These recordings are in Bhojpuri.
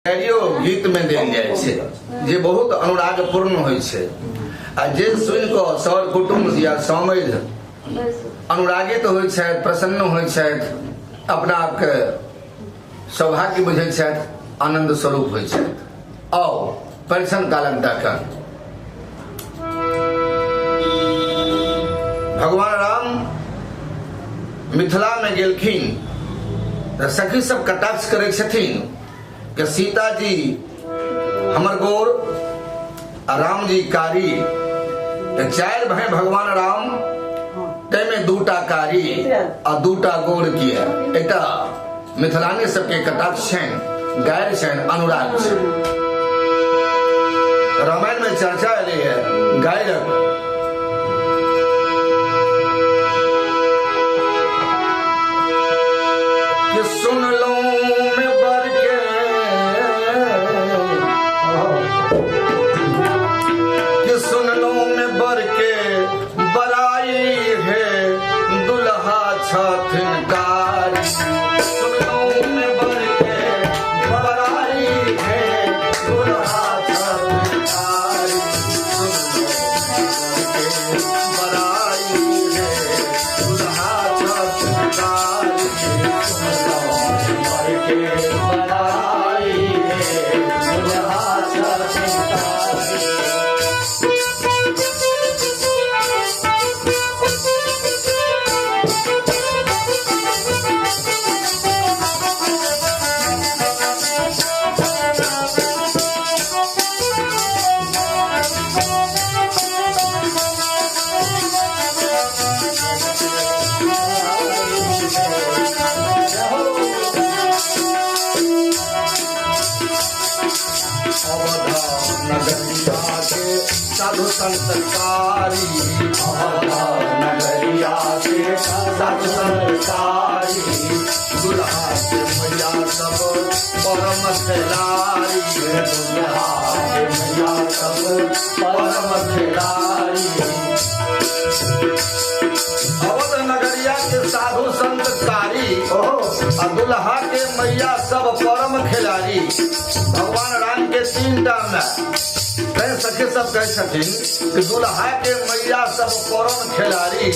गीत में देल जाय छे जे बहुत अनुरागपूर्ण होय छे आ जे सुन को सर कुटुंब या समझ अनुरागित होय छथि, प्रसन्न होय छथि, अपना आप के सौभाग्य बुझै छथि, आनंद स्वरूप होय छथि। आओ परिछन कालक देखा भगवान राम मिथिला में गेलखिन त सखी सब कटाक्ष करे छथिन कि सीता जी हमर गोर आ राम जी कारी, चार भाई भगवान राम तैमे दूटा कारी आ दूटा गोर किया। एटा मिथिलानी सबके कटाक्ष छनि, गायर छनि, अनुराग छनि। रामायण में चर्चा एलै है गायरक कि सुन लो में बर के कि सुन लो में बर के बराई है दुल्हा छथिन कारी। सुन लो में बर के बराई है दुल्हा छथिन कारी। सुन लो बराई है दुल्हा छथिन कारी। सुन लो बर के बराई है दुल्हा छथिन कारी। नगरिया के साधु संतकारी, नगरिया के साधु संतकारी, दुल्हा के मैया सब परम खिलाड़ी, दुल्हा के मैया सब परम खिलाड़ी। अवध नगरिया के साधु संतकारी आ दुल्हा के मैया सब परम खिलाड़ी। भगवान राम के 3 टाइम में सखी सब कह छथिन कि दुल्हा के मैया सब परम खिलाड़ी।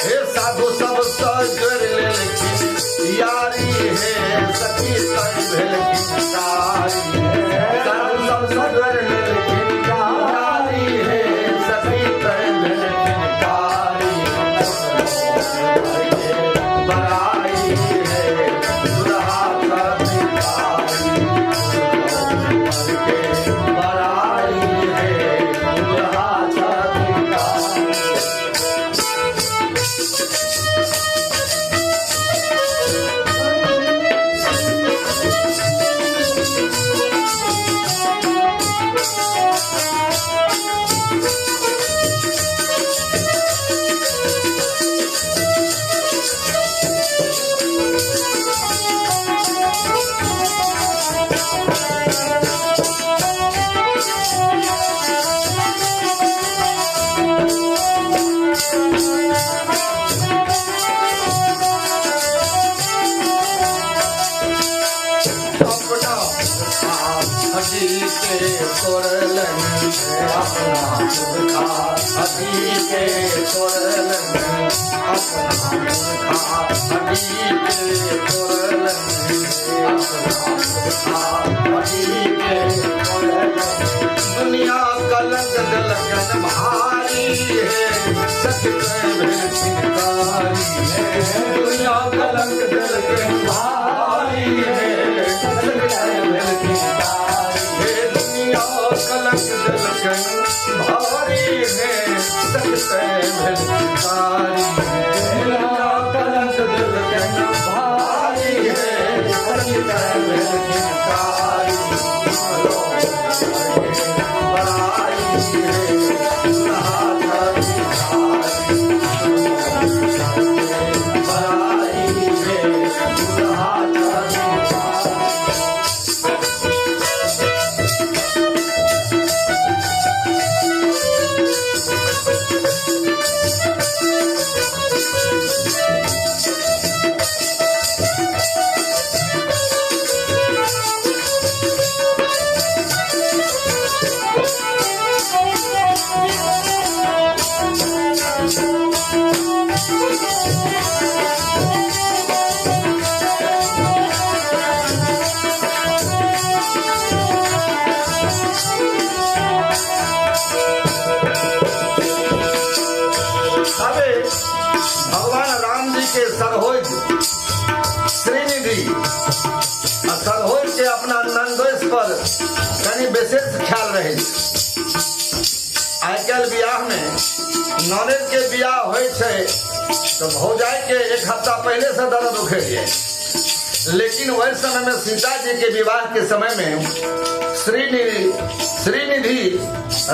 हे साधु सब जोड़ लेलखिन यारी है सखी सब भेलखिन कारी। साधु सब जोड़ लेलखिन यारी है सखी सब भेलखिन कारी। बराई है दुल्हा छथिन कारी। बराई है दुल्हा छथिन कारी। हजी के तोरलन अपना मूर्खा, हजी के तोरलन अपना मूर्खा, हजी के तोरलन अपना मूर्खा, हजी के तोरलन। दुनिया कलंक दलगन भारी है सच भेलखिन कारी है। दुनिया कलंक दलगन भारी है सच भेलखिन कारी। दुनिया कलंक दलगन भारी है सच भेलखिन कारी। दुनिया कलंक दलगन भारी है सच भेलखिन कारी। बराई है दुल्हा छथिन कारी। बराई है दुल्हा छथिन कारी। श्रीनिधि सरहोर के अपना नंदोष पर कनी विशेष ख्याल रहे। आइ काल्हि बियाह में ननद के बियाह होय छे तो भौजाई के एक हफ्ता पहले से दर्द उखे जाए, लेकिन वही समय में सीता जी के विवाह के समय में श्रीनिधि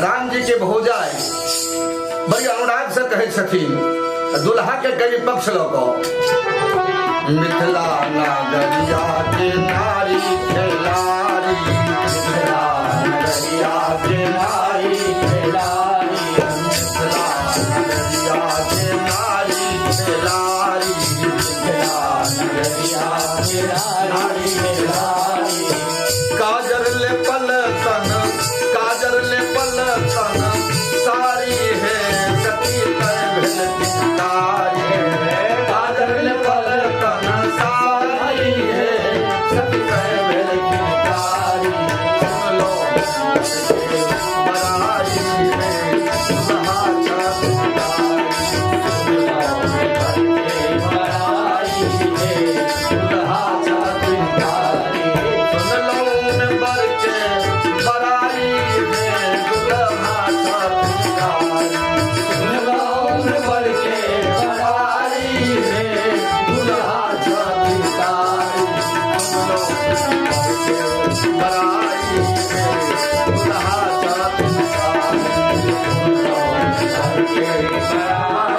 राम जी के भौजाई बड़ी अनुराग से कहे छथिन दुल्हा के कई पक्ष लोग मिथिला नगरिया के नारी खेलारी, मिथिला नगरिया के नारी खेलारी, मिथिला नगरिया के नारी खेलारी, मिथिला नगरिया के नारी खेलारी। काजर ले पलकन, काजर ले पलकन सारी है सती कर भेलतारी है, काजर ले पलकन सारी है सती कर भेलतारी। सुन लो बड़ाई है दुल्हा छाती, सुन लो बड़ाई है दुल्हा छाती, सुन लो बर के बड़ाई है दुल्हा छाती, सुन लो बर के बड़ाई है दुल्हा छाती, सुन लो बड़ाई है दुल्हा छाती, सुन लो बर के बड़ाई